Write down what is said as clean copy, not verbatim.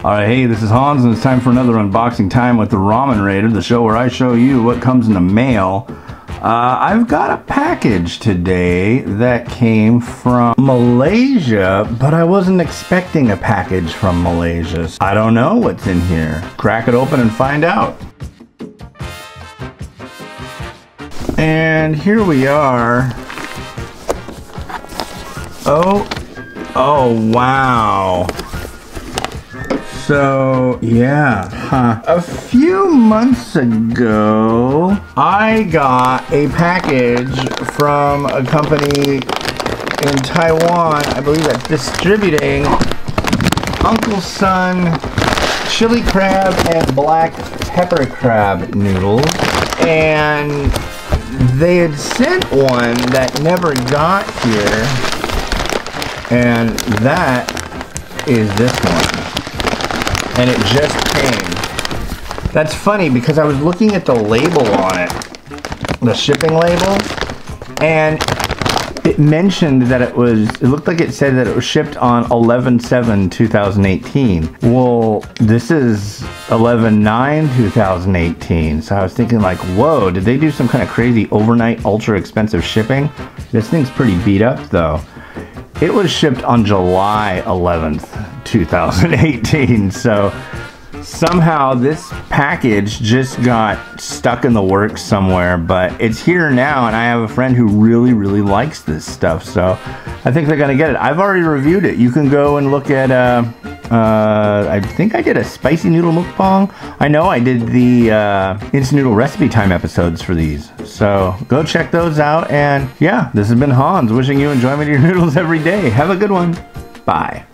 Alright, hey, this is Hans, and it's time for another unboxing time with the Ramen Raider, the show where I show you what comes in the mail. I've got a package today that came from Malaysia, but I wasn't expecting a package from Malaysia. I don't know what's in here. Crack it open and find out. And here we are. Oh, wow. So, yeah, a few months ago, I got a package from a company in Taiwan, I believe that's distributing Uncle Son chili crab and black pepper crab noodles. And they had sent one that never got here, and that is this one. And it just came. That's funny because I was looking at the label on it, the shipping label, and it mentioned that it looked like it said that it was shipped on 11/7/2018. Well, this is 11/9/2018. So I was thinking like, whoa, did they do some kind of crazy overnight ultra expensive shipping? This thing's pretty beat up though. It was shipped on July 11th, 2018. So somehow this package just got stuck in the works somewhere, but it's here now, and I have a friend who really likes this stuff, so I think they're gonna get it. I've already reviewed it. You can go and look at I think I did a spicy noodle mukbang. I know I did the instant noodle recipe time episodes for these, so go check those out. And yeah, this has been Hans wishing you enjoyment of your noodles every day. Have a good one. Bye.